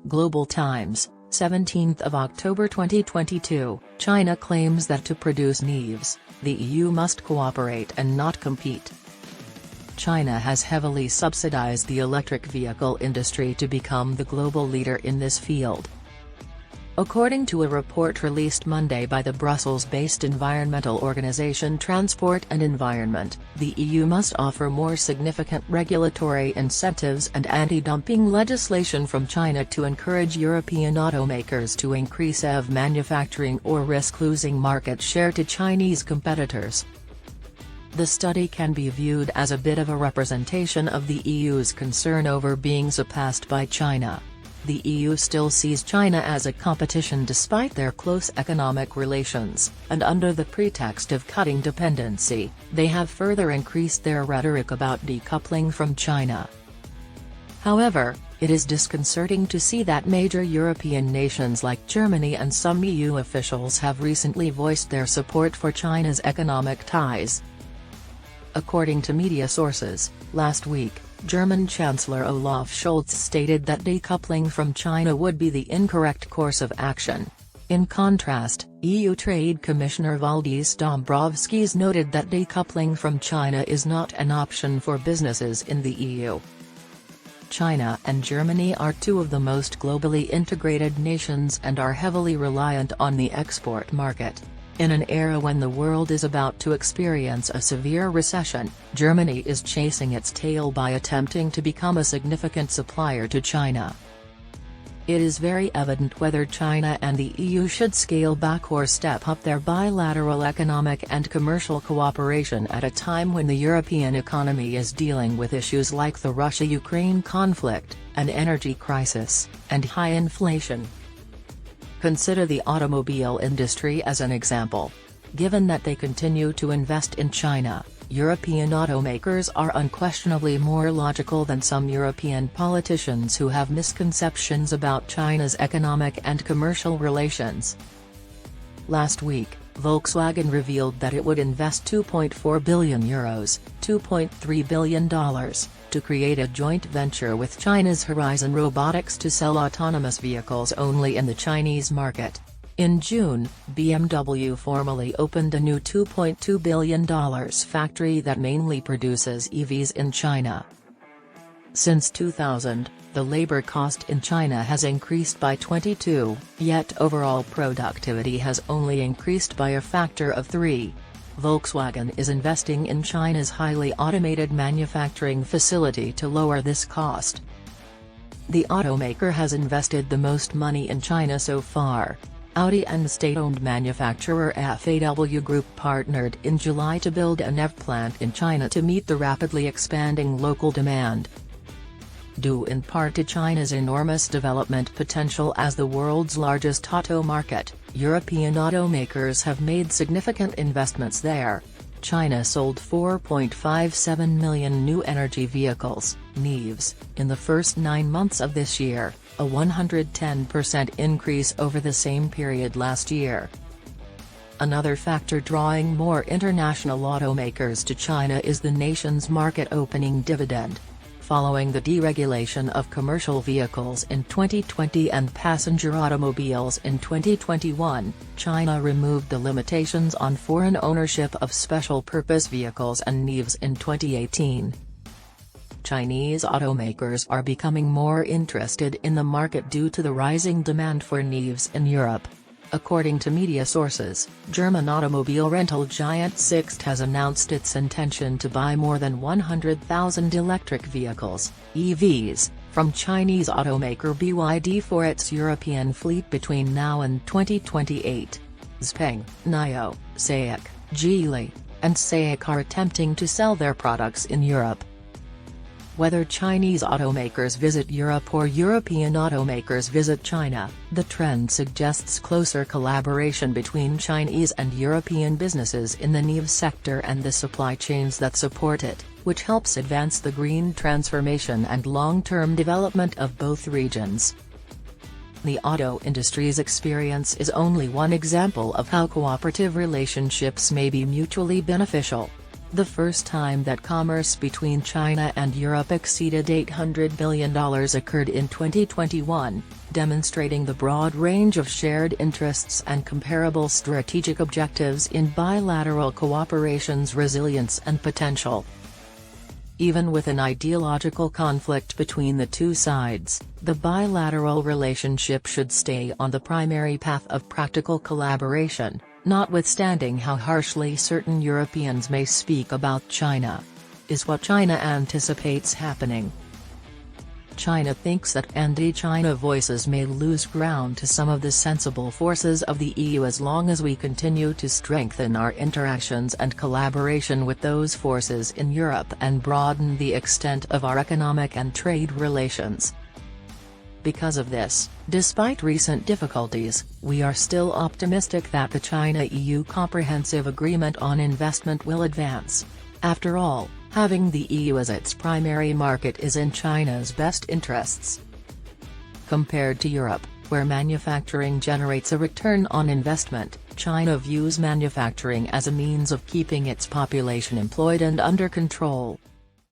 Global Times, 17th of October 2022, China claims that to produce NEVs, the EU must cooperate and not compete. China has heavily subsidized the electric vehicle industry to become the global leader in this field. According to a report released Monday by the Brussels-based environmental organization Transport and Environment, the EU must offer more significant regulatory incentives and anti-dumping legislation from China to encourage European automakers to increase EV manufacturing or risk losing market share to Chinese competitors. The study can be viewed as a bit of a representation of the EU's concern over being surpassed by China. The EU still sees China as a competition despite their close economic relations, and under the pretext of cutting dependency, they have further increased their rhetoric about decoupling from China. However, it is disconcerting to see that major European nations like Germany and some EU officials have recently voiced their support for China's economic ties. According to media sources, last week, German Chancellor Olaf Scholz stated that decoupling from China would be the incorrect course of action. In contrast, EU Trade Commissioner Valdis Dombrovskis noted that decoupling from China is not an option for businesses in the EU. China and Germany are two of the most globally integrated nations and are heavily reliant on the export market. In an era when the world is about to experience a severe recession, Germany is chasing its tail by attempting to become a significant supplier to China. It is very evident whether China and the EU should scale back or step up their bilateral economic and commercial cooperation at a time when the European economy is dealing with issues like the Russia-Ukraine conflict, an energy crisis, and high inflation. Consider the automobile industry as an example. Given that they continue to invest in China, European automakers are unquestionably more logical than some European politicians who have misconceptions about China's economic and commercial relations. Last week, Volkswagen revealed that it would invest €2.4 billion, $2.3 billion, to create a joint venture with China's Horizon Robotics to sell autonomous vehicles only in the Chinese market. In June, BMW formally opened a new $2.2 billion factory that mainly produces EVs in China. Since 2000, the labor cost in China has increased by 22, yet overall productivity has only increased by a factor of 3. Volkswagen is investing in China's highly automated manufacturing facility to lower this cost. The automaker has invested the most money in China so far. Audi and state-owned manufacturer FAW Group partnered in July to build a NEV plant in China to meet the rapidly expanding local demand. Due in part to China's enormous development potential as the world's largest auto market, European automakers have made significant investments there. China sold 4.57 million new energy vehicles, NEVs, in the first 9 months of this year, a 110% increase over the same period last year. Another factor drawing more international automakers to China is the nation's market opening dividend. Following the deregulation of commercial vehicles in 2020 and passenger automobiles in 2021, China removed the limitations on foreign ownership of special-purpose vehicles and NEVs in 2018. Chinese automakers are becoming more interested in the market due to the rising demand for NEVs in Europe. According to media sources, German automobile rental giant Sixt has announced its intention to buy more than 100,000 electric vehicles, EVs, from Chinese automaker BYD for its European fleet between now and 2028. Xpeng, NIO, SAIC, Geely, and SAIC are attempting to sell their products in Europe. Whether Chinese automakers visit Europe or European automakers visit China, the trend suggests closer collaboration between Chinese and European businesses in the NEV sector and the supply chains that support it, which helps advance the green transformation and long-term development of both regions. The auto industry's experience is only one example of how cooperative relationships may be mutually beneficial. the first time that commerce between China and Europe exceeded $800 billion occurred in 2021, demonstrating the broad range of shared interests and comparable strategic objectives in bilateral cooperation's resilience and potential. Even with an ideological conflict between the two sides, the bilateral relationship should stay on the primary path of practical collaboration, notwithstanding how harshly certain Europeans may speak about China. Is what China anticipates happening. China thinks that anti-China voices may lose ground to some of the sensible forces of the EU as long as we continue to strengthen our interactions and collaboration with those forces in Europe and broaden the extent of our economic and trade relations. Because of this, despite recent difficulties, we are still optimistic that the China-EU Comprehensive Agreement on Investment will advance. After all, having the EU as its primary market is in China's best interests. Compared to Europe, where manufacturing generates a return on investment, China views manufacturing as a means of keeping its population employed and under control.